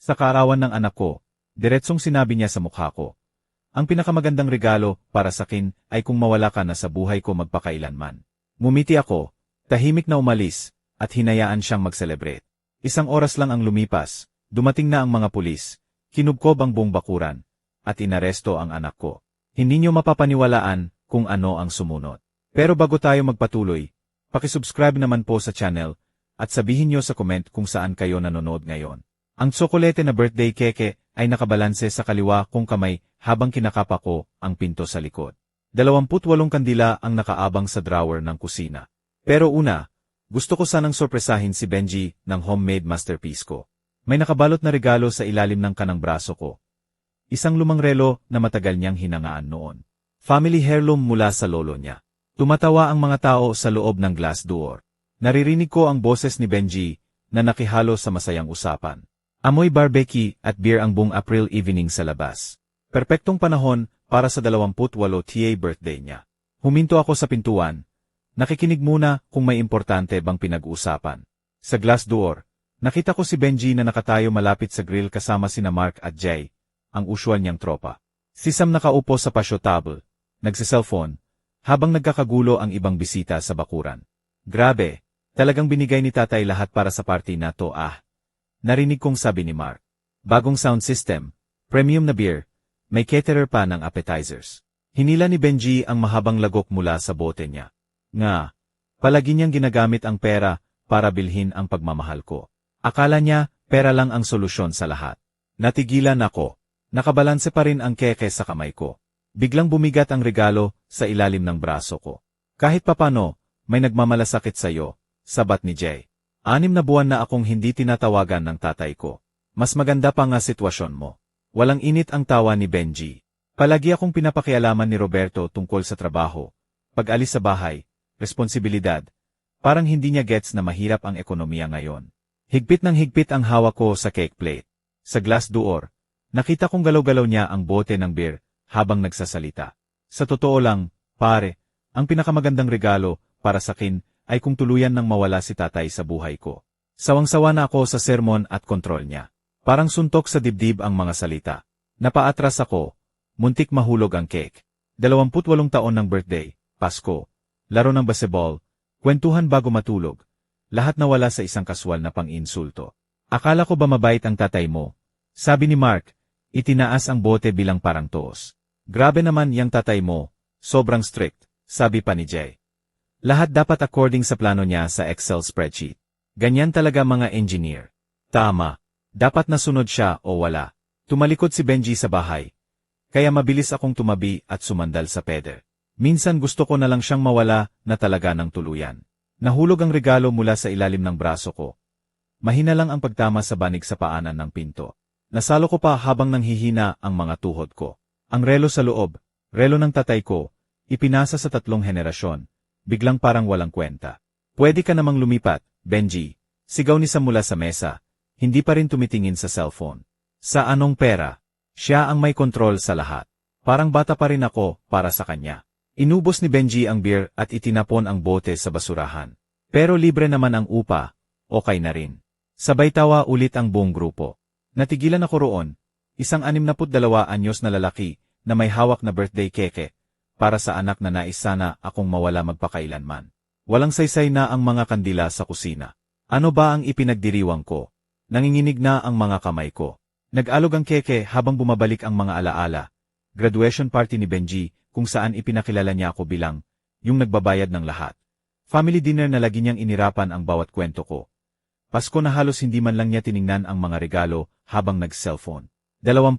Sa kaarawan ng anak ko, diretsong sinabi niya sa mukha ko, ang pinakamagandang regalo para sa akin ay kung mawala ka na sa buhay ko magpakailanman. Ngumiti ako, tahimik na umalis, at hinayaan siyang mag-celebrate. Isang oras lang ang lumipas, dumating na ang mga pulis, kinubkob ang buong bakuran, at inaresto ang anak ko. Hindi niyo mapapaniwalaan kung ano ang sumunod. Pero bago tayo magpatuloy, pakisubscribe naman po sa channel, at sabihin niyo sa comment kung saan kayo nanonood ngayon. Ang tsokolete na birthday keke ay nakabalanse sa kaliwa kong kamay habang kinakapa ko ang pinto sa likod. 28 kandila ang nakaabang sa drawer ng kusina. Pero una, gusto ko sanang sorpresahin si Benji ng homemade masterpiece ko. May nakabalot na regalo sa ilalim ng kanang braso ko. Isang lumang relo na matagal niyang hinangaan noon. Family heirloom mula sa lolo niya. Tumatawa ang mga tao sa loob ng glass door. Naririnig ko ang boses ni Benji na nakihalo sa masayang usapan. Amoy barbecue at beer ang buong April evening sa labas. Perpektong panahon para sa 28th birthday niya. Huminto ako sa pintuan. Nakikinig muna kung may importante bang pinag-uusapan. Sa glass door, nakita ko si Benji na nakatayo malapit sa grill kasama sina Mark at Jay, ang usual niyang tropa. Si Sam nakaupo sa patio table, nagsiselfone, habang nagkakagulo ang ibang bisita sa bakuran. Grabe, talagang binigay ni tatay lahat para sa party na to Narinig kong sabi ni Mark. Bagong sound system, premium na beer, may caterer pa ng appetizers. Hinila ni Benji ang mahabang lagok mula sa bote niya. Nga, palagi niyang ginagamit ang pera para bilhin ang pagmamahal ko. Akala niya, pera lang ang solusyon sa lahat. Natigilan ako. Nakabalanse pa rin ang keke sa kamay ko. Biglang bumigat ang regalo sa ilalim ng braso ko. Kahit papano, may nagmamalasakit sa'yo, sabat ni Jay. 6 na buwan na akong hindi tinatawagan ng tatay ko. Mas maganda pa nga sitwasyon mo. Walang init ang tawa ni Benji. Palagi akong pinapakialaman ni Roberto tungkol sa trabaho. Pag-alis sa bahay, responsibilidad. Parang hindi niya gets na mahirap ang ekonomiya ngayon. Higpit ng higpit ang hawak ko sa cake plate. Sa glass door, nakita kong galaw-galaw niya ang bote ng beer habang nagsasalita. Sa totoo lang, pare, ang pinakamagandang regalo para sa akin ay kung tuluyan nang mawala si tatay sa buhay ko. Sawang-sawa na ako sa sermon at kontrol niya. Parang suntok sa dibdib ang mga salita. Napaatras ako, muntik mahulog ang cake. 28 taon ng birthday, Pasko, laro ng basketball, kwentuhan bago matulog. Lahat nawala sa isang kaswal na pang-insulto. Akala ko ba mabait ang tatay mo? Sabi ni Mark, itinaas ang bote bilang parang toos. Grabe naman yang tatay mo, sobrang strict, sabi pa ni Jay. Lahat dapat according sa plano niya sa Excel spreadsheet. Ganyan talaga mga engineer. Tama, dapat nasunod siya o wala. Tumalikod si Benji sa bahay. Kaya mabilis akong tumabi at sumandal sa peder. Minsan gusto ko na lang siyang mawala na talaga ng tuluyan. Nahulog ang regalo mula sa ilalim ng braso ko. Mahina lang ang pagtama sa banig sa paanan ng pinto. Nasalo ko pa habang nanghihina ang mga tuhod ko. Ang relo sa loob, relo ng tatay ko, ipinasa sa 3 henerasyon. Biglang parang walang kwenta. Pwede ka namang lumipat, Benji. Sigaw ni Sam mula sa mesa. Hindi pa rin tumitingin sa cellphone. Sa anong pera? Siya ang may kontrol sa lahat. Parang bata pa rin ako para sa kanya. Inubos ni Benji ang beer at itinapon ang bote sa basurahan. Pero libre naman ang upa, okay na rin. Sabay tawa ulit ang buong grupo. Natigilan ako roon, isang 62 anyos na lalaki na may hawak na birthday keke para sa anak na nais sana akong mawala magpakailanman. Walang saysay na ang mga kandila sa kusina. Ano ba ang ipinagdiriwang ko? Nanginginig na ang mga kamay ko. Nag-alog ang keke habang bumabalik ang mga alaala. Graduation party ni Benji, kung saan ipinakilala niya ako bilang yung nagbabayad ng lahat. Family dinner na lagi niyang inirapan ang bawat kwento ko. Pasko na halos hindi man lang niya tiningnan ang mga regalo habang nag-cellphone. 28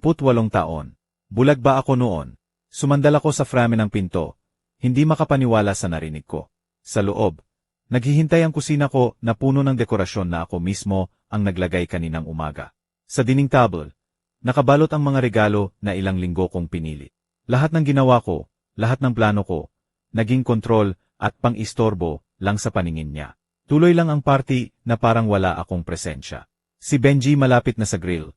taon. Bulag ba ako noon? Sumandal ako sa frame ng pinto. Hindi makapaniwala sa narinig ko. Sa loob, naghihintay ang kusina ko na puno ng dekorasyon na ako mismo ang naglagay kaninang umaga. Sa dining table, nakabalot ang mga regalo na ilang linggo kong pinili. Lahat ng ginawa ko, lahat ng plano ko, naging kontrol at pang-istorbo lang sa paningin niya. Tuloy lang ang party na parang wala akong presensya. Si Benji malapit na sa grill.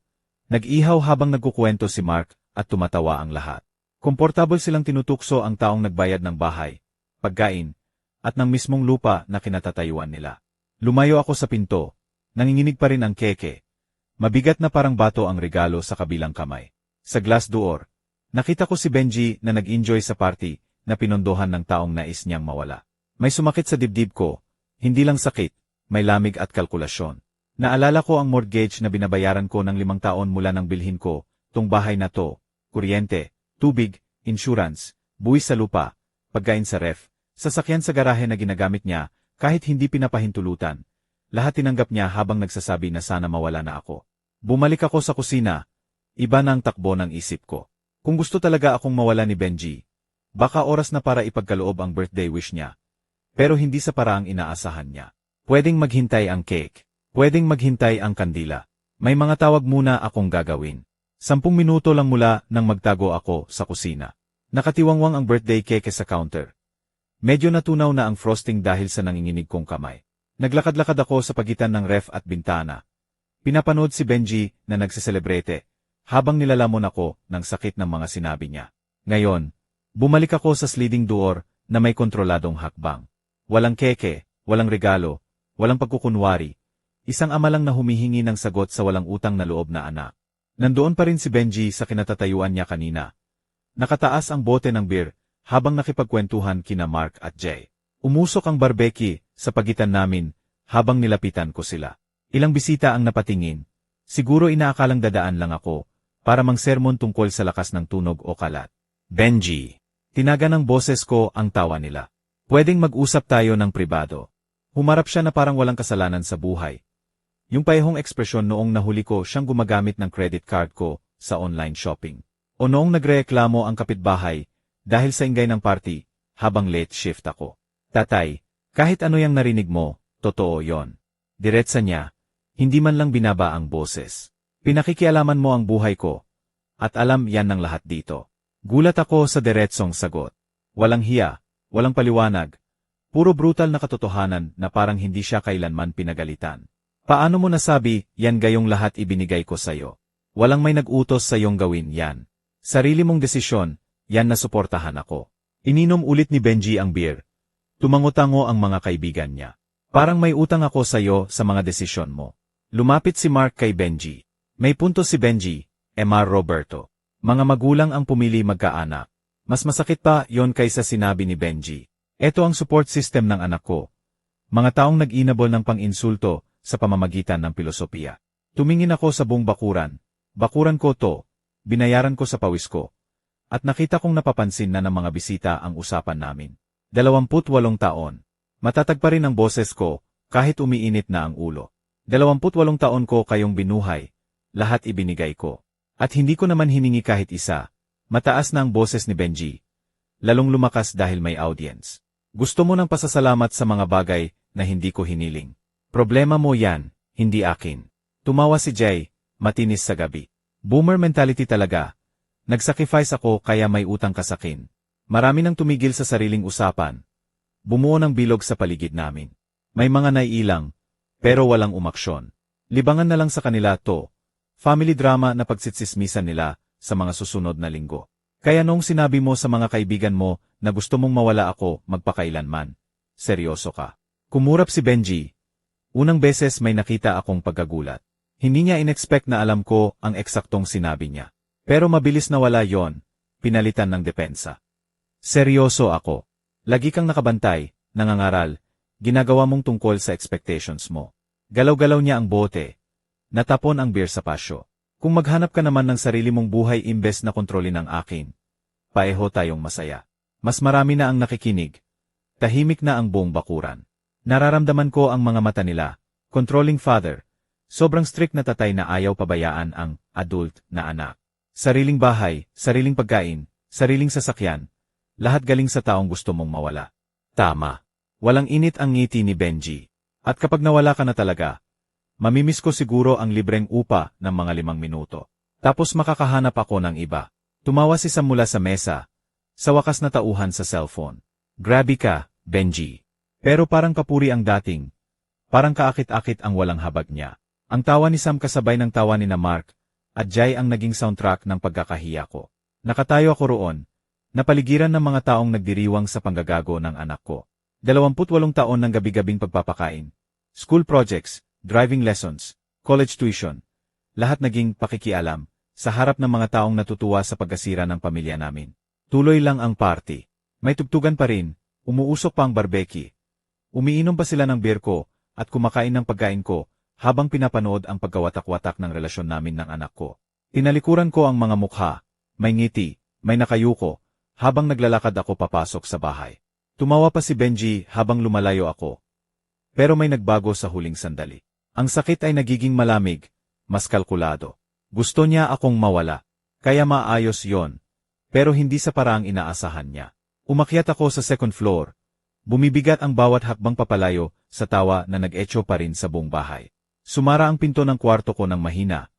Nag-ihaw habang nagkukwento si Mark at tumatawa ang lahat. Komportable silang tinutukso ang taong nagbayad ng bahay, pagkain, at ng mismong lupa na kinatatayuan nila. Lumayo ako sa pinto. Nanginginig pa rin ang keke. Mabigat na parang bato ang regalo sa kabilang kamay. Sa glass door, nakita ko si Benji na nag-enjoy sa party na pinondohan ng taong nais niyang mawala. May sumakit sa dibdib ko, hindi lang sakit, may lamig at kalkulasyon. Naalala ko ang mortgage na binabayaran ko ng 5 taon mula nang bilhin ko, tong bahay na to, kuryente, tubig, insurance, buwis sa lupa, pagkain sa ref, sasakyan sa garahe na ginagamit niya, kahit hindi pinapahintulutan. Lahat tinanggap niya habang nagsasabi na sana mawala na ako. Bumalik ako sa kusina, iba na ang takbo ng isip ko. Kung gusto talaga akong mawala ni Benji, baka oras na para ipagkaloob ang birthday wish niya. Pero hindi sa paraang inaasahan niya. Pwedeng maghintay ang cake. Pwedeng maghintay ang kandila. May mga tawag muna akong gagawin. 10 minuto lang mula nang magtago ako sa kusina. Nakatiwangwang ang birthday cake sa counter. Medyo natunaw na ang frosting dahil sa nanginginig kong kamay. Naglakad-lakad ako sa pagitan ng ref at bintana. Pinapanood si Benji na nagsiselebrete, habang nilalamon ako ng sakit ng mga sinabi niya. Ngayon, bumalik ako sa sliding door na may kontroladong hakbang. Walang keke, walang regalo, walang pagkukunwari. Isang ama lang na humihingi ng sagot sa walang utang na loob na anak. Nandoon pa rin si Benji sa kinatatayuan niya kanina. Nakataas ang bote ng beer habang nakipagkwentuhan kina Mark at Jay. Umusok ang barbecue sa pagitan namin habang nilapitan ko sila. Ilang bisita ang napatingin. Siguro inaakalang dadaan lang ako para mangsermon tungkol sa lakas ng tunog o kalat. Benji. Tinaga ng boses ko ang tawa nila. Pwedeng mag-usap tayo ng pribado. Humarap siya na parang walang kasalanan sa buhay. Yung paehong ekspresyon noong nahuli ko siyang gumagamit ng credit card ko sa online shopping. O noong nagrereklamo ang kapitbahay dahil sa ingay ng party habang late shift ako. Tatay, kahit ano yang narinig mo, totoo yon. Diretsa niya. Hindi man lang binaba ang boses. Pinakikialaman mo ang buhay ko. At alam yan ng lahat dito. Gulat ako sa diretsong sagot. Walang hiya, walang paliwanag. Puro brutal na katotohanan na parang hindi siya kailanman pinagalitan. Paano mo nasabi, yan gayong lahat ibinigay ko sa'yo? Walang may nag-utos sa'yong gawin yan. Sarili mong desisyon, yan na suportahan ako. Ininom ulit ni Benji ang beer. Tumango-tango ang mga kaibigan niya. Parang may utang ako sa'yo sa mga desisyon mo. Lumapit si Mark kay Benji. May punto si Benji, Emar Roberto. Mga magulang ang pumili magkaanak. Mas masakit pa yon kaysa sinabi ni Benji. Ito ang support system ng anak ko. Mga taong nag-inabol ng pang-insulto sa pamamagitan ng pilosopiya. Tumingin ako sa buong bakuran. Bakuran ko to. Binayaran ko sa pawis ko. At nakita kong napapansin na ng mga bisita ang usapan namin. 28 taon. Matatag pa rin ang boses ko, kahit umiinit na ang ulo. 28 taon ko kayong binuhay. Lahat ibinigay ko. At hindi ko naman hiningi kahit isa. Mataas na ang boses ni Benji. Lalong lumakas dahil may audience. Gusto mo ng pasasalamat sa mga bagay na hindi ko hiniling. Problema mo yan, hindi akin. Tumawa si Jay, matinis sa gabi. Boomer mentality talaga. Nagsacrifice ako kaya may utang ka sa akin. Marami nang tumigil sa sariling usapan. Bumuo ng bilog sa paligid namin. May mga naiilang, pero walang umaksyon. Libangan na lang sa kanila to. Family drama na pagsitsismisan nila sa mga susunod na linggo. Kaya noong sinabi mo sa mga kaibigan mo na gusto mong mawala ako magpakailanman, seryoso ka. Kumurap si Benji. Unang beses may nakita akong pagkagulat. Hindi niya inexpect na alam ko ang eksaktong sinabi niya. Pero mabilis na wala yon, pinalitan ng depensa. Seryoso ako. Lagi kang nakabantay, nangangaral, ginagawa mong tungkol sa expectations mo. Galaw-galaw niya ang bote. Natapon ang beer sa pasyo. Kung maghanap ka naman ng sarili mong buhay imbes na kontrolin ang akin, paeho tayong masaya. Mas marami na ang nakikinig. Tahimik na ang buong bakuran. Nararamdaman ko ang mga mata nila. Controlling father. Sobrang strict na tatay na ayaw pabayaan ang adult na anak. Sariling bahay, sariling pagkain, sariling sasakyan. Lahat galing sa taong gusto mong mawala. Tama. Walang init ang ngiti ni Benji. At kapag nawala ka na talaga, mamimiss ko siguro ang libreng upa ng mga 5 minuto. Tapos makakahanap ako ng iba. Tumawa si Sam mula sa mesa. Sa wakas na tauhan sa cellphone. Grabe ka, Benji. Pero parang papuri ang dating. Parang kaakit-akit ang walang habag niya. Ang tawa ni Sam kasabay ng tawa ni na Mark, at Jay ang naging soundtrack ng pagkakahiya ko. Nakatayo ako roon, napaligiran ng mga taong nagdiriwang sa panggagago ng anak ko. 28 taon ng gabi-gabing pagpapakain. School projects, driving lessons, college tuition. lahat naging pakikialam, sa harap ng mga taong natutuwa sa pagkasira ng pamilya namin. Tuloy lang ang party. May tugtugan pa rin, umuusok pa ang barbeki. Umiinom pa sila ng beer ko, at kumakain ng pagkain ko, habang pinapanood ang pagkawatak-watak ng relasyon namin ng anak ko. Tinalikuran ko ang mga mukha, may ngiti, may nakayuko, habang naglalakad ako papasok sa bahay. Tumawa pa si Benji habang lumalayo ako. Pero may nagbago sa huling sandali. Ang sakit ay nagiging malamig, mas kalkulado. Gusto niya akong mawala, kaya maayos yon, pero hindi sa paraang inaasahan niya. Umakyat ako sa second floor. Bumibigat ang bawat hakbang papalayo sa tawa na nag-echo pa rin sa buong bahay. Sumara ang pinto ng kwarto ko ng mahina.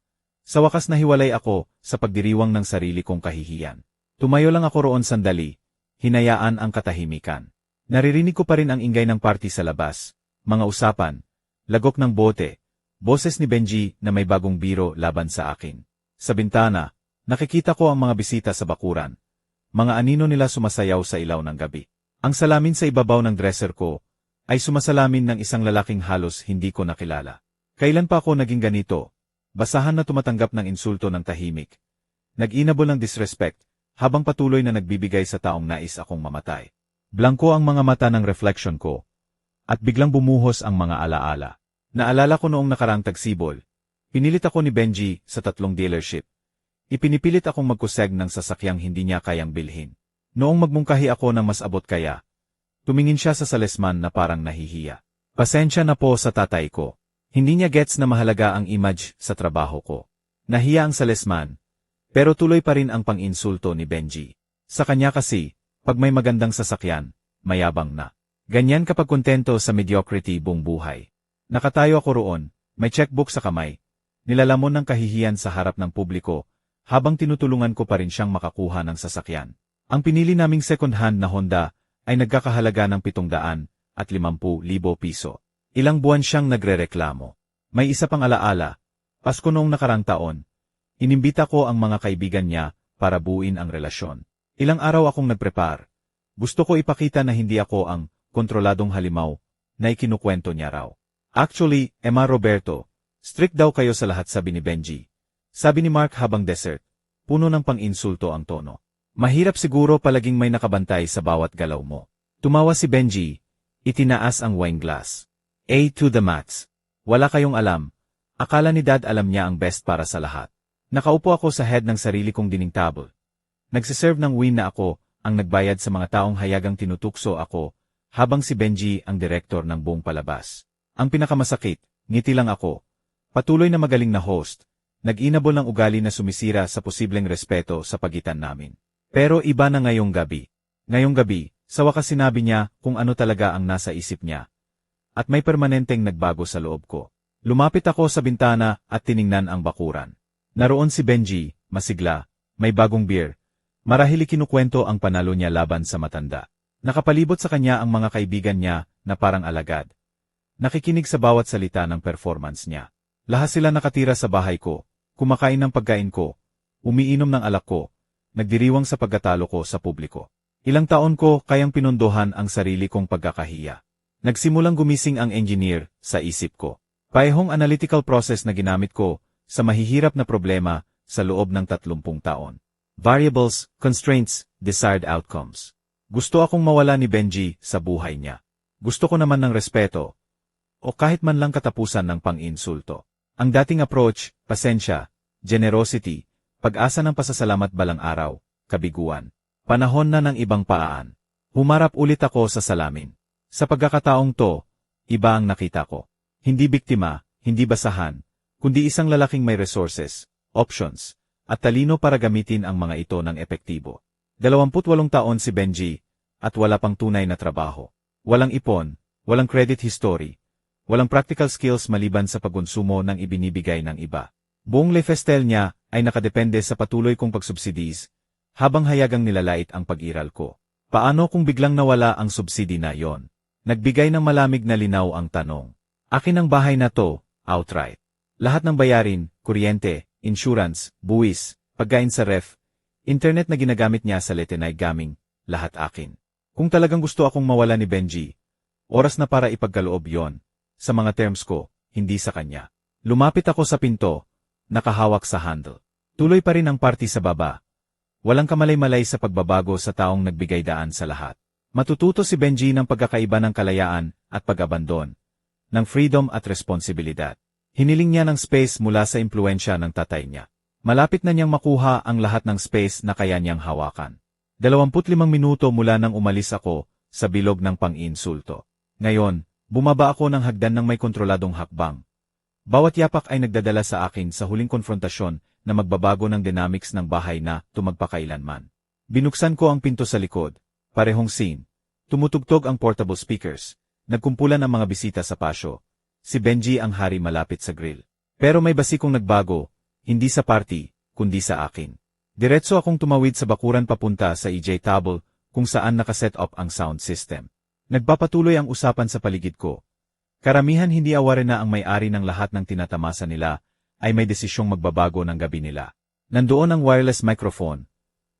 Sa wakas nahiwalay ako sa pagdiriwang ng sarili kong kahihiyan. Tumayo lang ako roon sandali, hinayaan ang katahimikan. Naririnig ko pa rin ang ingay ng party sa labas, mga usapan, lagok ng bote, boses ni Benji na may bagong biro laban sa akin. Sa bintana, nakikita ko ang mga bisita sa bakuran. Mga anino nila sumasayaw sa ilaw ng gabi. Ang salamin sa ibabaw ng dresser ko ay sumasalamin ng isang lalaking halos hindi ko nakilala. Kailan pa ako naging ganito? Basahan na tumatanggap ng insulto ng tahimik. Nag-inabol ng disrespect, habang patuloy na nagbibigay sa taong nais akong mamatay. Blanko ang mga mata ng reflection ko, at biglang bumuhos ang mga alaala. Naalala ko noong nakaraang tagsibol. Pinilit ako ni Benji sa 3 dealership. Ipinipilit akong magkuseg ng sasakyang hindi niya kayang bilhin. Noong magmungkahi ako ng mas abot kaya, tumingin siya sa salesman na parang nahihiya. Pasensya na po sa tatay ko. Hindi niya gets na mahalaga ang image sa trabaho ko. Nahiya ang salesman, pero tuloy pa rin ang pang-insulto ni Benji. Sa kanya kasi, pag may magandang sasakyan, mayabang na. Ganyan kapag kontento sa mediocrity buong buhay. Nakatayo ako roon, may checkbook sa kamay, nilalamon ng kahihiyan sa harap ng publiko, habang tinutulungan ko pa rin siyang makakuha ng sasakyan. Ang pinili naming second-hand na Honda ay nagkakahalaga ng 750,000 piso. Ilang buwan siyang nagrereklamo. May isa pang alaala, Pasko noong nakarang taon. Inimbita ko ang mga kaibigan niya para buuin ang relasyon. Ilang araw akong nagprepare. Gusto ko ipakita na hindi ako ang kontroladong halimaw na ikinukwento niya raw. Actually, Emma Roberto, strict daw kayo sa lahat, sabi ni Benji. Sabi ni Mark habang dessert, puno ng pang-insulto ang tono. Mahirap siguro palaging may nakabantay sa bawat galaw mo. Tumawa si Benji, itinaas ang wine glass. A to the max. Wala kayong alam. Akala ni Dad alam niya ang best para sa lahat. Nakaupo ako sa head ng sarili kong dining table. Nagsiserve ng wine na ako, ang nagbayad sa mga taong hayagang tinutukso ako, habang si Benji ang direktor ng buong palabas. Ang pinakamasakit, ngiti lang ako. Patuloy na magaling na host. Nag-inabol ng ugali na sumisira sa posibleng respeto sa pagitan namin. Pero iba na ngayong gabi. Ngayong gabi, sa wakas sinabi niya kung ano talaga ang nasa isip niya. At may permanenteng nagbago sa loob ko. Lumapit ako sa bintana at tiningnan ang bakuran. Naroon si Benji, masigla, may bagong beer. Marahil kinukwento ang panalo niya laban sa matanda. Nakapalibot sa kanya ang mga kaibigan niya na parang alagad. Nakikinig sa bawat salita ng performance niya. Lahat sila nakatira sa bahay ko. Kumakain ng pagkain ko, umiinom ng alak ko, nagdiriwang sa pagkatalo ko sa publiko. Ilang taon ko kayang pinunduhan ang sarili kong pagkakahiya. Nagsimulang gumising ang engineer sa isip ko. Parehong analytical process na ginamit ko sa mahihirap na problema sa loob ng 30 taon. Variables, constraints, desired outcomes. Gusto akong mawala ni Benji sa buhay niya. Gusto ko naman ng respeto, o kahit man lang katapusan ng pang-insulto. Ang dating approach, pasensya, generosity, pag-asa ng pasasalamat balang araw, kabiguan. Panahon na ng ibang paan. Humarap ulit ako sa salamin. Sa pagkakataong to, iba ang nakita ko. Hindi biktima, hindi basahan, kundi isang lalaking may resources, options, at talino para gamitin ang mga ito ng epektibo. 28 taon si Benji, at wala pang tunay na trabaho. Walang ipon, walang credit history. Walang practical skills maliban sa pagkonsumo ng ibinibigay ng iba. Buong lifestyle niya ay nakadepende sa patuloy kong pagsubsidies, habang hayagang nilalait ang pag-iral ko. Paano kung biglang nawala ang subsidi na yon? Nagbigay ng malamig na linaw ang tanong. Akin ang bahay na to, outright. Lahat ng bayarin, kuryente, insurance, buwis, pagkain sa ref, internet na ginagamit niya sa Letenay Gaming, lahat akin. Kung talagang gusto akong mawala ni Benji, oras na para ipagkaloob yon. Sa mga terms ko, hindi sa kanya. Lumapit ako sa pinto, nakahawak sa handle. Tuloy pa rin ang party sa baba. Walang kamalay-malay sa pagbabago sa taong nagbigay daan sa lahat. Matututo si Benji ng pagkakaiba ng kalayaan at pag-abandon, ng freedom at responsibilidad. Hiniling niya ng space mula sa impluensya ng tatay niya. Malapit na niyang makuha ang lahat ng space na kaya niyang hawakan. 25 minuto mula nang umalis ako sa bilog ng pang-iinsulto. Ngayon, bumaba ako ng hagdan ng may kontroladong hakbang. Bawat yapak ay nagdadala sa akin sa huling konfrontasyon na magbabago ng dynamics ng bahay na tumagpakailanman. Binuksan ko ang pinto sa likod, parehong scene. Tumutugtog ang portable speakers. Nagkumpulan ang mga bisita sa pasyo. Si Benji ang hari malapit sa grill. Pero may basikong nagbago, hindi sa party, kundi sa akin. Diretso akong tumawid sa bakuran papunta sa EJ table kung saan nakaset up ang sound system. Nagpapatuloy ang usapan sa paligid ko. Karamihan hindi aware na ang may-ari ng lahat ng tinatamasa nila ay may desisyong magbabago ng gabi nila. Nandoon ang wireless microphone.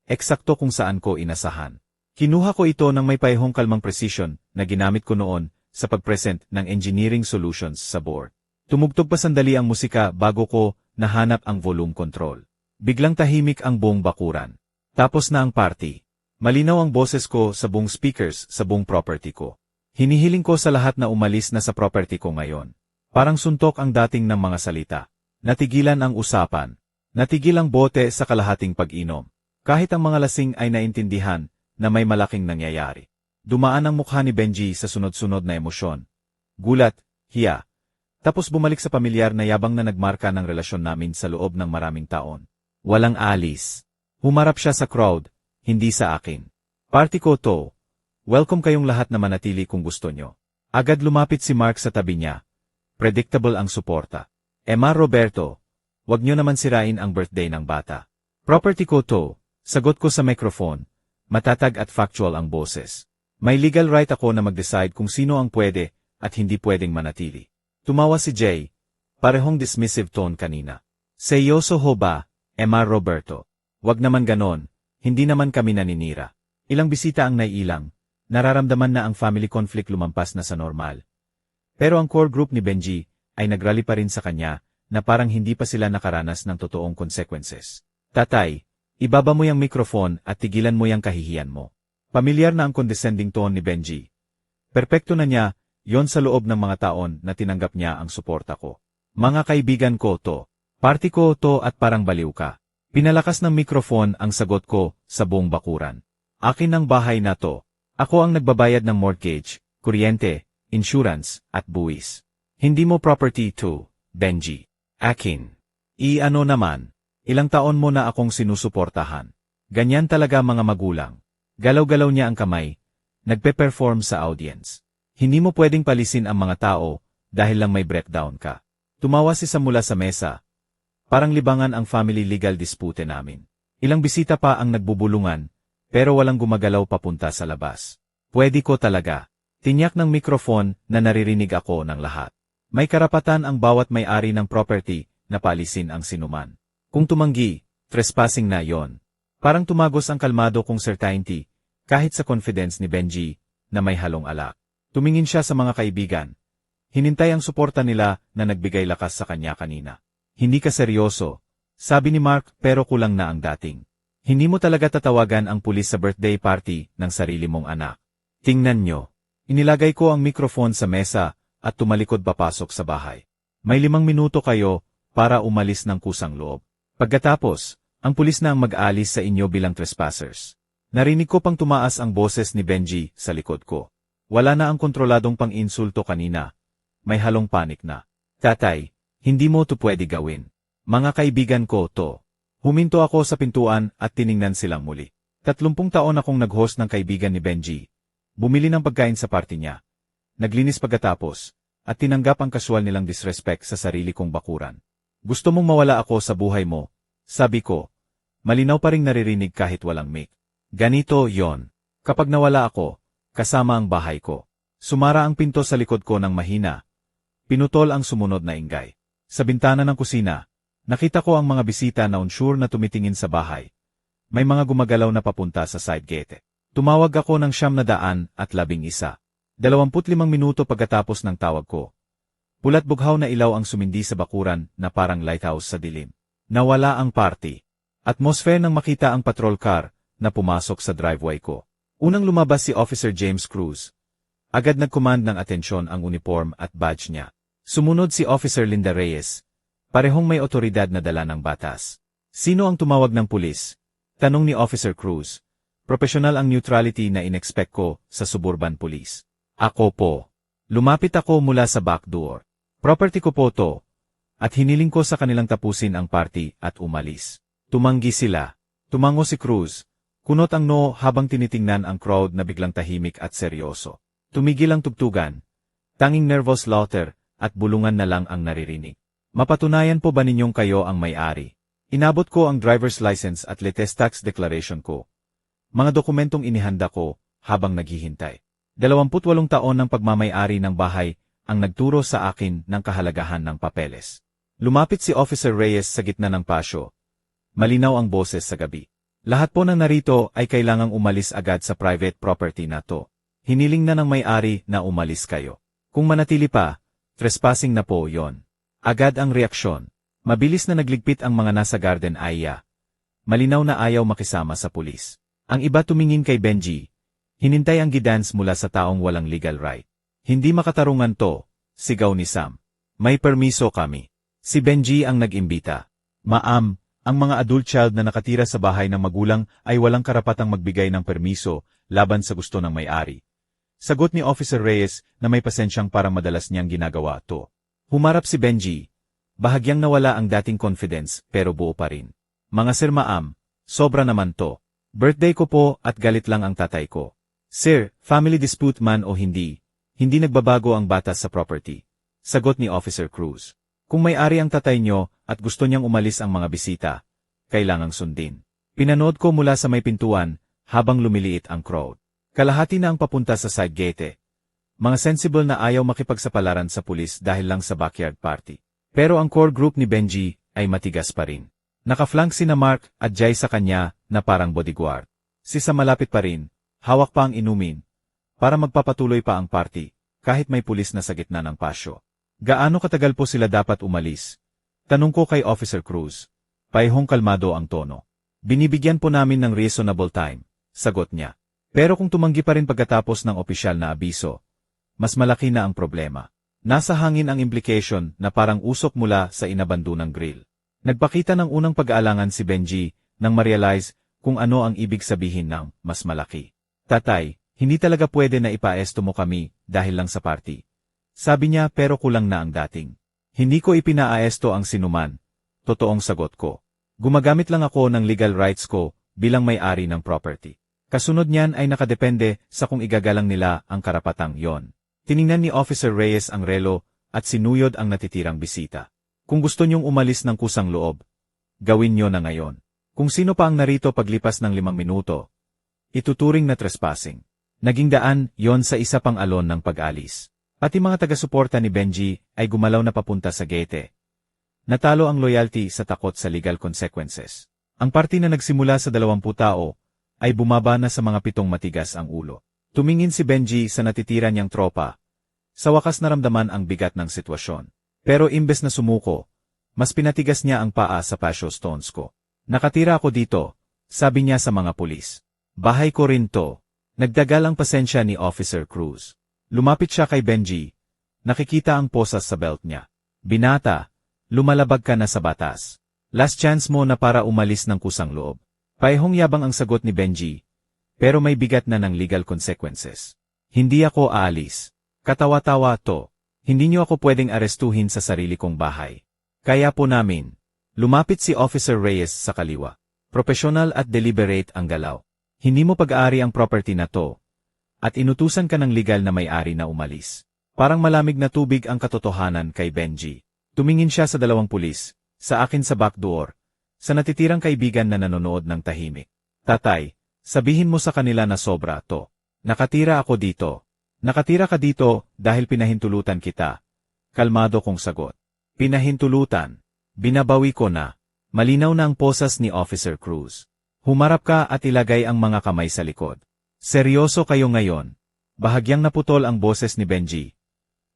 Eksakto kung saan ko inasahan. Kinuha ko ito ng may paihong kalmang precision na ginamit ko noon sa pag-present ng engineering solutions sa board. Tumugtog pa sandali ang musika bago ko nahanap ang volume control. Biglang tahimik ang buong bakuran. Tapos na ang party. Malinaw ang boses ko sa buong speakers sa buong property ko. Hinihiling ko sa lahat na umalis na sa property ko ngayon. Parang suntok ang dating ng mga salita. Natigilan ang usapan. Natigil ang bote sa kalahating pag-inom. Kahit ang mga lasing ay naintindihan na may malaking nangyayari. Dumaan ang mukha ni Benji sa sunod-sunod na emosyon. Gulat, hiya. Tapos bumalik sa pamilyar na yabang na nagmarka ng relasyon namin sa loob ng maraming taon. Walang alis. Humarap siya sa crowd, hindi sa akin. Party ko to. Welcome kayong lahat na manatili kung gusto nyo. Agad lumapit si Mark sa tabi niya. Predictable ang suporta. Emma Roberto, wag nyo naman sirain ang birthday ng bata. Property ko to. Sagot ko sa microphone. Matatag at factual ang boses. May legal right ako na mag-decide kung sino ang pwede at hindi pwedeng manatili. Tumawa si Jay. Parehong dismissive tone kanina. Seryoso ho ba, Emma Roberto? Wag naman ganon. Hindi naman kami naninira. Ilang bisita ang naiilang. Nararamdaman na ang family conflict lumampas na sa normal. Pero ang core group ni Benji ay nagrally pa rin sa kanya na parang hindi pa sila nakaranas ng totoong consequences. Tatay, ibaba mo yung microphone at tigilan mo yung kahihiyan mo. Pamilyar na ang condescending tone ni Benji. Perpekto na niya, yon sa loob ng mga taon na tinanggap niya ang suporta ko. Mga kaibigan ko to. Party ko to at parang baliw ka. Pinalakas ng microphone ang sagot ko sa buong bakuran. Akin ang bahay na to. Ako ang nagbabayad ng mortgage, kuryente, insurance, at buwis. Hindi mo property to, Benji. Akin. Ano naman? Ilang taon mo na akong sinusuportahan. Ganyan talaga mga magulang. Galaw-galaw niya ang kamay. Nagpe-perform sa audience. Hindi mo pwedeng palisin ang mga tao dahil lang may breakdown ka. Tumawa si Sam mula sa mesa. Parang libangan ang family legal dispute namin. Ilang bisita pa ang nagbubulungan. Pero walang gumagalaw papunta sa labas. Pwede ko talaga. Tinyak ng mikrofon na naririnig ako ng lahat. May karapatan ang bawat may-ari ng property na paalisin ang sinuman. Kung tumanggi, trespassing na yon. Parang tumagos ang kalmado kong certainty, kahit sa confidence ni Benji, na may halong alak. Tumingin siya sa mga kaibigan. Hinintay ang suporta nila na nagbigay lakas sa kanya kanina. Hindi ka seryoso, sabi ni Mark, pero kulang na ang dating. Hindi mo talaga tatawagan ang pulis sa birthday party ng sarili mong anak. Tingnan nyo. Inilagay ko ang mikrofon sa mesa at tumalikod papasok sa bahay. May 5 minuto kayo para umalis ng kusang loob. Pagkatapos, ang pulis na ang mag-aalis sa inyo bilang trespassers. Narinig ko pang tumaas ang boses ni Benji sa likod ko. Wala na ang kontroladong pang-insulto kanina. May halong panik na. Tatay, hindi mo to pwede gawin. Mga kaibigan ko to. Huminto ako sa pintuan at tiningnan silang muli. 30 taon akong nag-host ng kaibigan ni Benji. Bumili ng pagkain sa party niya. Naglinis pagkatapos, at tinanggap ang casual nilang disrespect sa sarili kong bakuran. Gusto mong mawala ako sa buhay mo, sabi ko. Malinaw pa ring naririnig kahit walang mic. Ganito yon. Kapag nawala ako, kasama ang bahay ko. Sumara ang pinto sa likod ko ng mahina. Pinutol ang sumunod na ingay. Sa bintana ng kusina, nakita ko ang mga bisita na unsure na tumitingin sa bahay. May mga gumagalaw na papunta sa side gate. Tumawag ako ng 911. 25 minuto pagkatapos ng tawag ko. Pulat bughaw na ilaw ang sumindi sa bakuran na parang lighthouse sa dilim. Nawala ang party. Atmosphere nang makita ang patrol car na pumasok sa driveway ko. Unang lumabas si Officer James Cruz. Agad nag-command ng atensyon ang uniform at badge niya. Sumunod si Officer Linda Reyes. Parehong may otoridad na dala ng batas. Sino ang tumawag ng pulis? Tanong ni Officer Cruz. Profesional ang neutrality na inexpect ko sa suburban police. Ako po. Lumapit ako mula sa back door. Property ko po to. At hiniling ko sa kanilang tapusin ang party at umalis. Tumanggi sila. Tumango si Cruz. Kunot ang noo habang tinitingnan ang crowd na biglang tahimik at seryoso. Tumigil ang tugtugan. Tanging nervous laughter at bulungan na lang ang naririnig. Mapatunayan po ba ninyong kayo ang may-ari? Inabot ko ang driver's license at latest tax declaration ko. Mga dokumentong inihanda ko habang naghihintay. 28 taon ng pagmamay-ari ng bahay ang nagturo sa akin ng kahalagahan ng papeles. Lumapit si Officer Reyes sa gitna ng pasyo. Malinaw ang boses sa gabi. Lahat po ng narito ay kailangang umalis agad sa private property na to. Hiniling na ng may-ari na umalis kayo. Kung manatili pa, trespassing na po yon. Agad ang reaksyon. Mabilis na nagligpit ang mga nasa garden area. Malinaw na ayaw makisama sa pulis. Ang iba tumingin kay Benji. Hinintay ang guidance mula sa taong walang legal right. Hindi makatarungan to, sigaw ni Sam. May permiso kami. Si Benji ang nag-imbita. Ma'am, ang mga adult child na nakatira sa bahay ng magulang ay walang karapatang magbigay ng permiso laban sa gusto ng may-ari. Sagot ni Officer Reyes na may pasensyang para madalas niyang ginagawa to. Humarap si Benji. Bahagyang nawala ang dating confidence pero buo pa rin. Mga sir ma'am, sobra naman to. Birthday ko po at galit lang ang tatay ko. Sir, family dispute man o hindi nagbabago ang batas sa property. Sagot ni Officer Cruz. Kung may-ari ang tatay nyo at gusto niyang umalis ang mga bisita, kailangang sundin. Pinanood ko mula sa may pintuan habang lumiliit ang crowd. Kalahati na ang papunta sa side gate. Mga sensible na ayaw makipagsapalaran sa pulis dahil lang sa backyard party. Pero ang core group ni Benji ay matigas pa rin. Nakaflank sina Mark at Jai sa kanya na parang bodyguard. Si Sam malapit pa rin, hawak pa ang inumin, para magpapatuloy pa ang party, kahit may pulis na sa gitna ng pasyo. Gaano katagal po sila dapat umalis? Tanong ko kay Officer Cruz. Paihong kalmado ang tono. Binibigyan po namin ng reasonable time, sagot niya. Pero kung tumanggi pa rin pagkatapos ng opisyal na abiso, mas malaki na ang problema. Nasa hangin ang implication na parang usok mula sa inabandonang grill. Nagpakita ng unang pag-aalangan si Benji nang ma-realize kung ano ang ibig sabihin ng mas malaki. Tatay, hindi talaga pwede na ipaesto mo kami dahil lang sa party. Sabi niya pero kulang na ang dating. Hindi ko ipinaaesto ang sinuman. Totoong sagot ko. Gumagamit lang ako ng legal rights ko bilang may-ari ng property. Kasunod niyan ay nakadepende sa kung igagalang nila ang karapatang yon. Tiningnan ni Officer Reyes ang relo at sinuyod ang natitirang bisita. Kung gusto niyong umalis ng kusang loob, gawin niyo na ngayon. Kung sino pa ang narito paglipas ng 5 minuto, ituturing na trespassing. Naging daan yon sa isa pang alon ng pag-alis. Pati mga taga-suporta ni Benji ay gumalaw na papunta sa gate. Natalo ang loyalty sa takot sa legal consequences. Ang party na nagsimula sa 20 tao ay bumaba na sa mga 7 matigas ang ulo. Tumingin si Benji sa natitira niyang tropa. Sa wakas naramdaman ang bigat ng sitwasyon. Pero imbes na sumuko, mas pinatigas niya ang paa sa patio stones ko. Nakatira ako dito, sabi niya sa mga pulis. Bahay ko rin to. Nagdagal ang pasensya ni Officer Cruz. Lumapit siya kay Benji. Nakikita ang posas sa belt niya. Binata, lumalabag ka na sa batas. Last chance mo na para umalis ng kusang loob. Paihong yabang ang sagot ni Benji. Pero may bigat na ng legal consequences. Hindi ako aalis. Katawa-tawa to. Hindi niyo ako pwedeng arestuhin sa sarili kong bahay. Kaya po namin. Lumapit si Officer Reyes sa kaliwa. Professional at deliberate ang galaw. Hindi mo pag-aari ang property na to. At inutusan ka ng legal na may-ari na umalis. Parang malamig na tubig ang katotohanan kay Benji. Tumingin siya sa 2 pulis, sa akin sa back door, sa natitirang kaibigan na nanonood ng tahimik. Tatay, sabihin mo sa kanila na sobra to. Nakatira ako dito. Nakatira ka dito dahil pinahintulutan kita. Kalmado kong sagot. Pinahintulutan. Binabawi ko na. Malinaw na ang posas ni Officer Cruz. Humarap ka at ilagay ang mga kamay sa likod. Seryoso kayo ngayon. Bahagyang naputol ang boses ni Benji.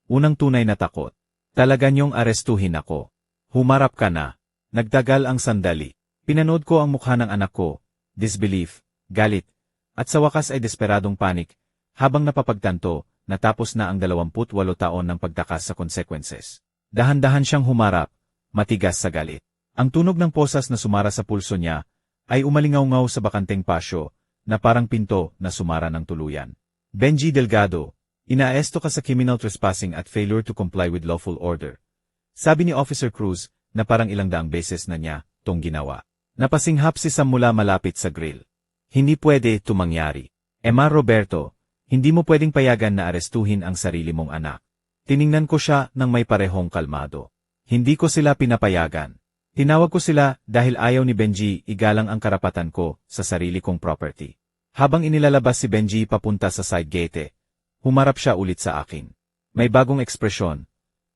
Unang tunay na takot. Talaga niyong arestuhin ako. Humarap ka na. Nagtagal ang sandali. Pinanood ko ang mukha ng anak ko, disbelief, galit, at sa wakas ay desperadong panik, habang napapagtanto, natapos na ang 28 taon ng pagtakas sa consequences. Dahan-dahan siyang humarap, matigas sa galit. Ang tunog ng posas na sumara sa pulso niya, ay umalingaw-ngaw sa bakanteng pasyo, na parang pinto na sumara ng tuluyan. Benji Delgado, inaaresto ka sa criminal trespassing at failure to comply with lawful order. Sabi ni Officer Cruz, na parang ilang daang beses na niya tong ginawa. Napasinghap si Sam mula malapit sa grill. Hindi pwede ito mangyari. Emma Roberto, hindi mo pwedeng payagan na arestuhin ang sarili mong anak. Tiningnan ko siya nang may parehong kalmado. Hindi ko sila pinapayagan. Tinawag ko sila dahil ayaw ni Benji igalang ang karapatan ko sa sarili kong property. Habang inilalabas si Benji papunta sa side gate, humarap siya ulit sa akin. May bagong ekspresyon.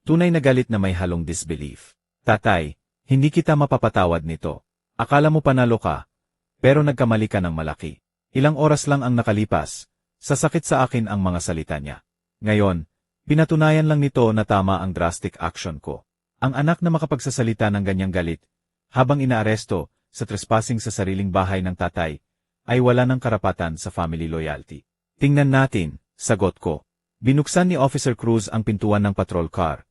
Tunay na galit na may halong disbelief. Tatay, hindi kita mapapatawad nito. Akala mo panalo ka, pero nagkamali ka ng malaki. Ilang oras lang ang nakalipas, sasakit sa akin ang mga salita niya. Ngayon, pinatunayan lang nito na tama ang drastic action ko. Ang anak na makapagsasalita ng ganyang galit, habang inaaresto sa trespassing sa sariling bahay ng tatay, ay wala ng karapatan sa family loyalty. Tingnan natin, sagot ko. Binuksan ni Officer Cruz ang pintuan ng patrol car.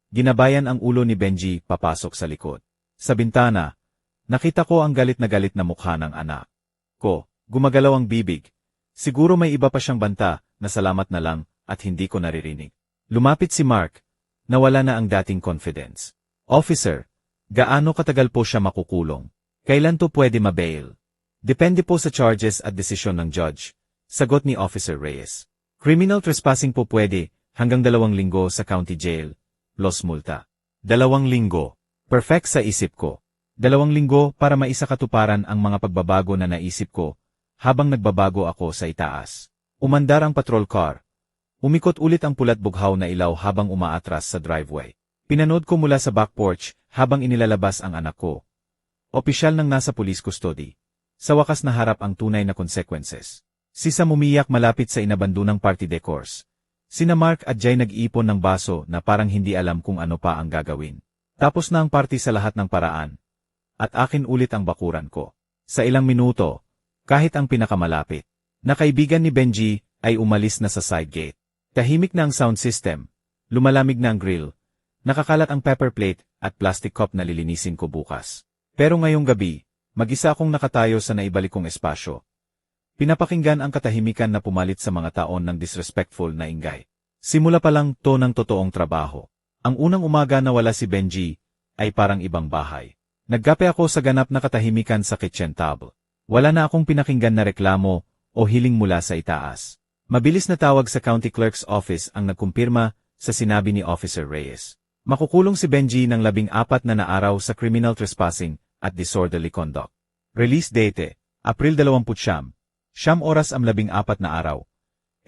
Ginabayan ang ulo ni Benji papasok sa likod. Sa bintana, nakita ko ang galit na mukha ng anak ko. Gumagalaw ang bibig. Siguro may iba pa siyang banta na salamat na lang at hindi ko naririnig. Lumapit si Mark. Nawala na ang dating confidence. Officer, gaano katagal po siya makukulong? Kailan to pwede mabail? Depende po sa charges at desisyon ng judge. Sagot ni Officer Reyes. Criminal trespassing po pwede hanggang 2 linggo sa county jail. Los multa. 2 linggo. Perfect sa isip ko. 2 linggo para maisakatuparan ang mga pagbabago na naisip ko habang nagbabago ako sa itaas. Umandar ang patrol car. Umikot ulit ang pulat bughaw na ilaw habang umaatras sa driveway. Pinanood ko mula sa back porch habang inilalabas ang anak ko. Opisyal nang nasa police custody. Sa wakas naharap ang tunay na consequences. Si Sam umiyak malapit sa inabandunang party decors. Sina Mark at Jay nag-iipon ng baso na parang hindi alam kung ano pa ang gagawin. Tapos na ang party sa lahat ng paraan. At akin ulit ang bakuran ko. Sa ilang minuto, kahit ang pinakamalapit, na kaibigan ni Benji ay umalis na sa side gate. Tahimik na ang sound system, lumalamig na ang grill, nakakalat ang pepper plate at plastic cup na lilinisin ko bukas. Pero ngayong gabi, mag-isa akong nakatayo sa naibalik kong espasyo. Pinapakinggan ang katahimikan na pumalit sa mga taon ng disrespectful na ingay. Simula pa lang to ng totoong trabaho. Ang unang umaga na wala si Benji, ay parang ibang bahay. Nagkape ako sa ganap na katahimikan sa kitchen table. Wala na akong pinakinggan na reklamo o hiling mula sa itaas. Mabilis na tawag sa county clerk's office ang nagkumpirma sa sinabi ni Officer Reyes. Makukulong si Benji ng 14 na araw sa criminal trespassing at disorderly conduct. Release date, April 29. 9 oras am 14 na araw.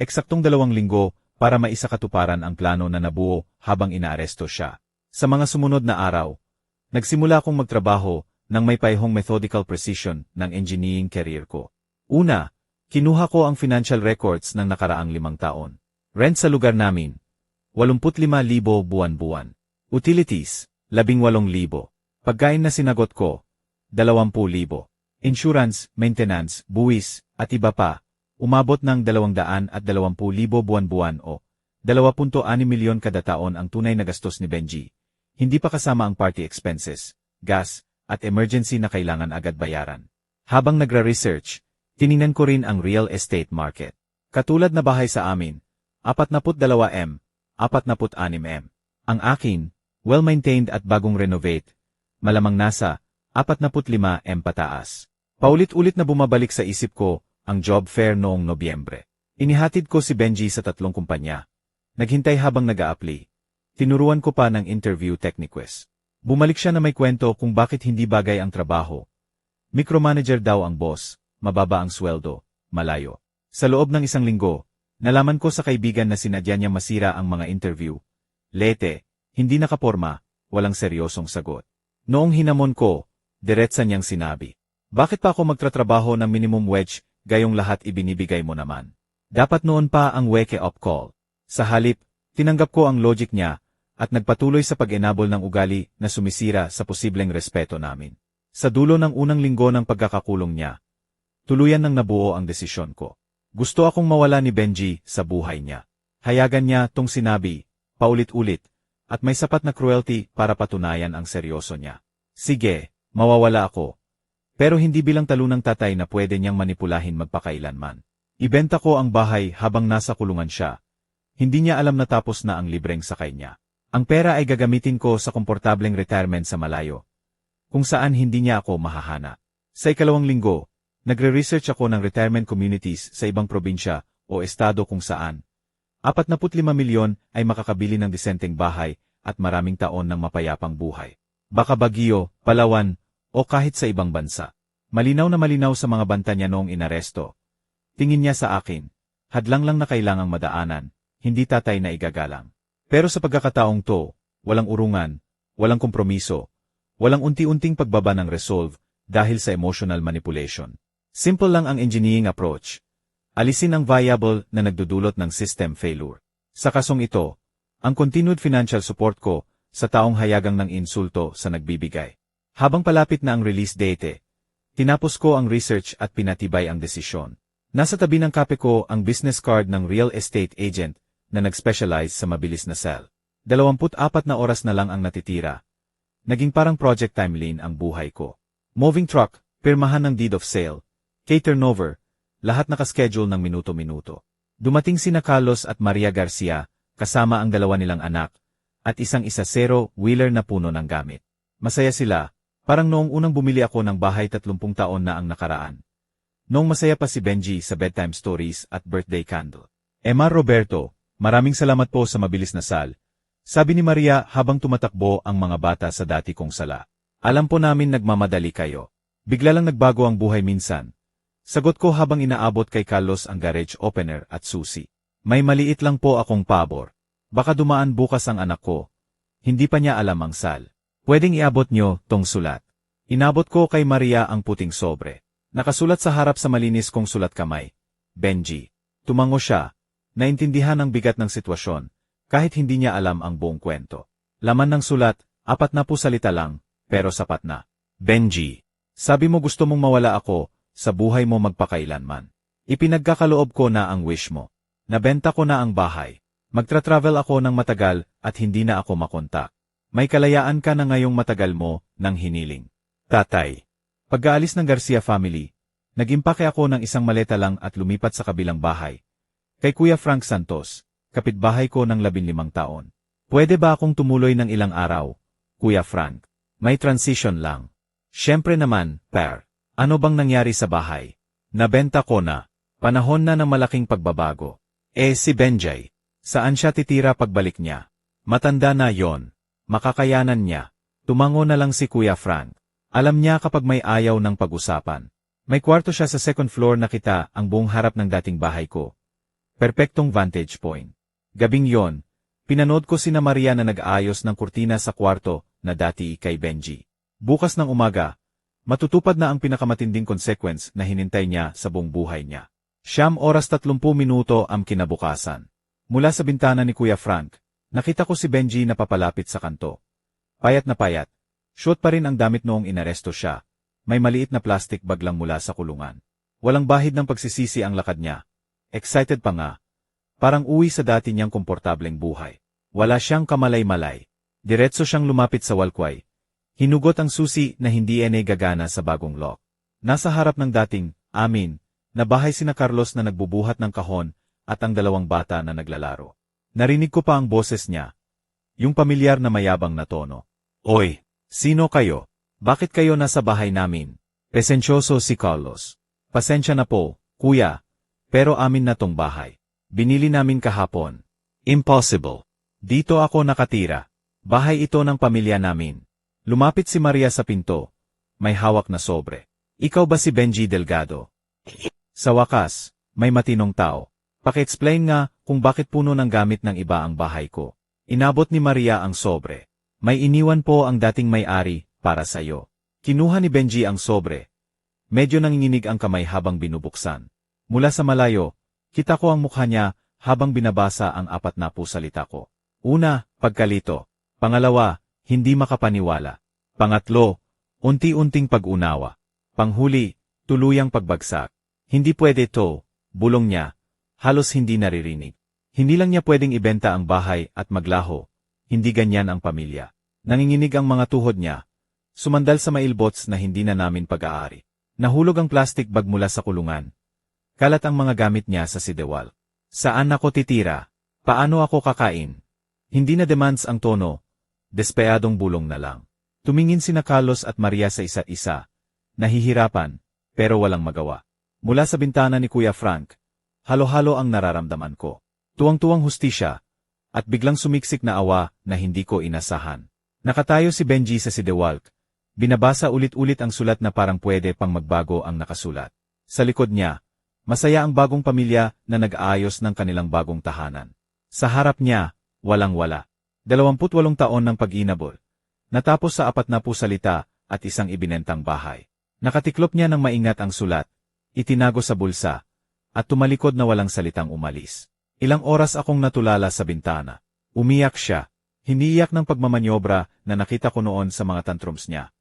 Eksaktong 2 linggo para maisakatuparan ang plano na nabuo habang inaaresto siya. Sa mga sumunod na araw, nagsimula akong magtrabaho ng may paihong methodical precision ng engineering career ko. Una, kinuha ko ang financial records ng nakaraang 5 taon. Rent sa lugar namin, 85,000 buwan-buwan. Utilities, 18,000. Pagkain na sinagot ko, 20,000. Insurance, maintenance, buwis, at iba pa, umabot ng 220,000 buwan-buwan o 2.6 milyon kada taon ang tunay na gastos ni Benji. Hindi pa kasama ang party expenses, gas, at emergency na kailangan agad bayaran. Habang nagre-research, tiningnan ko rin ang real estate market. Katulad na bahay sa amin, 42M, 46M. Ang akin, well-maintained at bagong renovate, malamang nasa 45M pataas. Paulit-ulit na bumabalik sa isip ko ang job fair noong Nobyembre. Inihatid ko si Benji sa 3 kumpanya. Naghintay habang nag-a-apply. Tinuruan ko pa ng interview techniques. Bumalik siya na may kwento kung bakit hindi bagay ang trabaho. Micromanager daw ang boss, mababa ang sweldo, malayo. Sa loob ng 1 linggo, nalaman ko sa kaibigan na sinadya niya masira ang mga interview. Lete, hindi nakaporma, walang seryosong sagot. Noong hinamon ko, diretsa niyang sinabi. Bakit pa ako magtratrabaho ng minimum wage, gayong lahat ibinibigay mo naman? Dapat noon pa ang wake-up call. Sa halip, tinanggap ko ang logic niya, at nagpatuloy sa pag-enabol ng ugali na sumisira sa posibleng respeto namin. Sa dulo ng unang linggo ng pagkakakulong niya, tuluyan nang nabuo ang desisyon ko. Gusto akong mawala ni Benji sa buhay niya. Hayagan niya tong sinabi, paulit-ulit, at may sapat na cruelty para patunayan ang seryoso niya. Sige, mawawala ako. Pero hindi bilang talunang tatay na pwede niyang manipulahin magpakailanman. Ibenta ko ang bahay habang nasa kulungan siya. Hindi niya alam na tapos na ang libreng sakay niya. Ang pera ay gagamitin ko sa komportableng retirement sa malayo, kung saan hindi niya ako mahahana. Sa ikalawang linggo, nagre-research ako ng retirement communities sa ibang probinsya o estado kung saan 45 milyon ay makakabili ng disenteng bahay at maraming taon ng mapayapang buhay. Baka Baguio, Palawan, o kahit sa ibang bansa. Malinaw na malinaw sa mga banta niya noong inaresto. Tingin niya sa akin, hadlang lang na kailangang madaanan, hindi tatay na igagalang. Pero sa pagkakataong to, walang urungan, walang kompromiso, walang unti-unting pagbaba ng resolve dahil sa emotional manipulation. Simple lang ang engineering approach. Alisin ang variable na nagdudulot ng system failure. Sa kasong ito, ang continued financial support ko sa taong hayagang ng insulto sa nagbibigay. Habang palapit na ang release date, tinapos ko ang research at pinatibay ang desisyon. Nasa tabi ng kape ko ang business card ng real estate agent na nag-specialize sa mabilis na sell. 24 na oras na lang ang natitira. Naging parang project timeline ang buhay ko. Moving truck, pirmahan ng deed of sale, K-turnover, lahat nakaschedule ng minuto-minuto. Dumating sina Carlos at Maria Garcia, kasama ang dalawa nilang anak, at isang zero-wheeler na puno ng gamit. Masaya sila, parang noong unang bumili ako ng bahay 30 taon na ang nakaraan. Noong masaya pa si Benji sa bedtime stories at birthday candle. Emma Roberto, maraming salamat po sa mabilis na sal. Sabi ni Maria habang tumatakbo ang mga bata sa dati kong sala. Alam po namin nagmamadali kayo. Bigla lang nagbago ang buhay minsan. Sagot ko habang inaabot kay Carlos ang garage opener at susi. May maliit lang po akong pabor. Baka dumaan bukas ang anak ko. Hindi pa niya alam ang sal. Pwedeng iabot nyo tong sulat. Inabot ko kay Maria ang puting sobre. Nakasulat sa harap sa malinis kong sulat kamay. Benji. Tumango siya. Naintindihan ang bigat ng sitwasyon, kahit hindi niya alam ang buong kwento. Laman ng sulat, 40 salita lang, pero sapat na. Benji. Sabi mo gusto mong mawala ako, sa buhay mo magpakailanman. Ipinagkakaloob ko na ang wish mo. Nabenta ko na ang bahay. Magtra-travel ako ng matagal at hindi na ako makontak. May kalayaan ka na ngayong matagal mo nang hiniling. Tatay. Pag-aalis ng Garcia family, nag-impake ako ng isang maleta lang at lumipat sa kabilang bahay. Kay Kuya Frank Santos, kapitbahay ko ng 15 taon. Pwede ba akong tumuloy ng ilang araw, Kuya Frank? May transition lang. Siyempre naman, Per. Ano bang nangyari sa bahay? Nabenta ko na. Panahon na ng malaking pagbabago. Si Benjay. Saan siya titira pagbalik niya? Matanda na yon. Makakayanan niya. Tumango na lang si Kuya Frank. Alam niya kapag may ayaw ng pag-usapan. May kwarto siya sa second floor na kita ang buong harap ng dating bahay ko. Perpektong vantage point. Gabing yon, pinanood ko sina Maria na nag-aayos ng kurtina sa kwarto na dati kay Benji. Bukas ng umaga, matutupad na ang pinakamatinding consequence na hinintay niya sa buong buhay niya. 9 oras 30 minuto ang kinabukasan. Mula sa bintana ni Kuya Frank, nakita ko si Benji na papalapit sa kanto. Payat na payat. Shoot pa rin ang damit noong inaresto siya. May maliit na plastic bag lang mula sa kulungan. Walang bahid ng pagsisisi ang lakad niya. Excited pa nga. Parang uwi sa dati niyang komportableng buhay. Wala siyang kamalay-malay. Diretso siyang lumapit sa walkway. Hinugot ang susi na hindi gagana sa bagong lock. Nasa harap ng dating, amin, na bahay sina Carlos na nagbubuhat ng kahon at ang dalawang bata na naglalaro. Narinig ko pa ang boses niya. Yung pamilyar na mayabang na tono. Oy, sino kayo? Bakit kayo nasa bahay namin? Pesensyoso si Carlos. Pasensya na po, kuya. Pero amin na tong bahay. Binili namin kahapon. Impossible. Dito ako nakatira. Bahay ito ng pamilya namin. Lumapit si Maria sa pinto. May hawak na sobre. Ikaw ba si Benji Delgado? Sa wakas, may matinong tao. Paki-explain nga kung bakit puno ng gamit ng iba ang bahay ko. Inabot ni Maria ang sobre. May iniwan po ang dating may-ari para sa'yo. Kinuha ni Benji ang sobre. Medyo nanginginig ang kamay habang binubuksan. Mula sa malayo, kita ko ang mukha niya habang binabasa ang 40 salita ko. Una, pagkalito. Pangalawa, hindi makapaniwala. Pangatlo, unti-unting pag-unawa. Panghuli, tuluyang pagbagsak. Hindi pwede to, bulong niya. Halos hindi naririnig. Hindi lang niya pwedeng ibenta ang bahay at maglaho. Hindi ganyan ang pamilya. Nanginginig ang mga tuhod niya. Sumandal sa mailbots na hindi na namin pag-aari. Nahulog ang plastic bag mula sa kulungan. Kalat ang mga gamit niya sa sidewal. Saan ako titira? Paano ako kakain? Hindi na demands ang tono. Despeadong bulong na lang. Tumingin sina Carlos at Maria sa isa't isa. Nahihirapan, pero walang magawa. Mula sa bintana ni Kuya Frank, halo-halo ang nararamdaman ko. Tuwang-tuwang hustisya, at biglang sumiksik na awa na hindi ko inasahan. Nakatayo si Benji sa sidewalk. Binabasa ulit-ulit ang sulat na parang pwede pang magbago ang nakasulat. Sa likod niya, masaya ang bagong pamilya na nag-aayos ng kanilang bagong tahanan. Sa harap niya, walang-wala. 28 taon ng pag-inabol. Natapos sa 40 salita at isang ibinentang bahay. Nakatiklop niya ng maingat ang sulat, itinago sa bulsa, at tumalikod na walang salitang umalis. Ilang oras akong natulala sa bintana. Umiyak siya. Hindi iyak ng pagmamanyobra na nakita ko noon sa mga tantrums niya.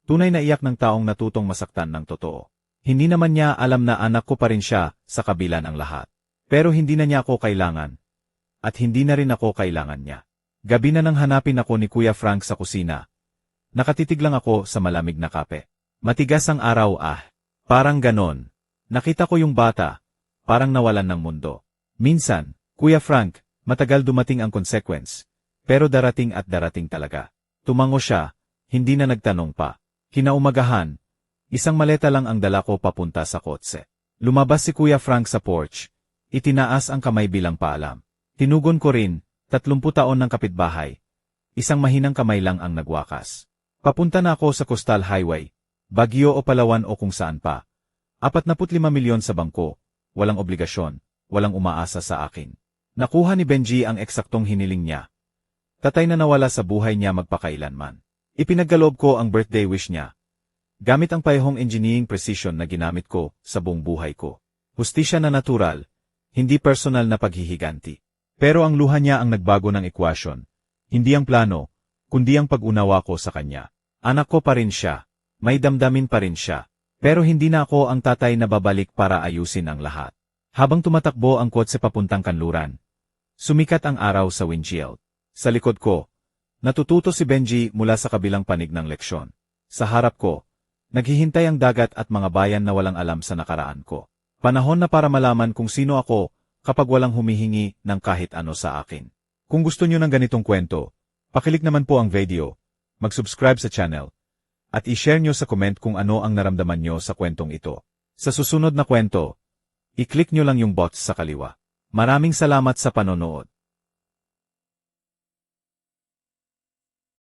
Tunay na iyak ng taong natutong masaktan ng totoo. Hindi naman niya alam na anak ko pa rin siya sa kabila ng lahat. Pero hindi na niya ako kailangan. At hindi na rin ako kailangan niya. Gabi na nang hanapin ako ni Kuya Frank sa kusina. Nakatitig lang ako sa malamig na kape. Matigas ang araw Parang ganon. Nakita ko yung bata. Parang nawalan ng mundo. Minsan, Kuya Frank, matagal dumating ang consequence. Pero darating at darating talaga. Tumango siya, hindi na nagtanong pa. Kinaumagahan, isang maleta lang ang dala ko papunta sa kotse. Lumabas si Kuya Frank sa porch. Itinaas ang kamay bilang paalam. Tinugon ko rin, 30 taon ng kapitbahay. Isang mahinang kamay lang ang nagwakas. Papunta na ako sa Coastal Highway. Baguio o Palawan o kung saan pa. 45 milyon sa bangko. Walang obligasyon. Walang umaasa sa akin. Nakuha ni Benji ang eksaktong hiniling niya. Tatay na nawala sa buhay niya magpakailanman. Ipinagkaloob ko ang birthday wish niya. Gamit ang payahong engineering precision na ginamit ko sa buong buhay ko. Hustisya na natural, hindi personal na paghihiganti. Pero ang luha niya ang nagbago ng ekwasyon. Hindi ang plano, kundi ang pag-unawa ko sa kanya. Anak ko pa rin siya. May damdamin pa rin siya. Pero hindi na ako ang tatay na babalik para ayusin ang lahat. Habang tumatakbo ang kotse papuntang kanluran, sumikat ang araw sa windshield. Sa likod ko, natututo si Benji mula sa kabilang panig ng leksyon. Sa harap ko, naghihintay ang dagat at mga bayan na walang alam sa nakaraan ko. Panahon na para malaman kung sino ako kapag walang humihingi ng kahit ano sa akin. Kung gusto nyo ng ganitong kwento, pakilik naman po ang video, mag-subscribe sa channel, at i-share nyo sa comment kung ano ang naramdaman nyo sa kwentong ito. Sa susunod na kwento, i-click nyo lang yung box sa kaliwa. Maraming salamat sa panonood.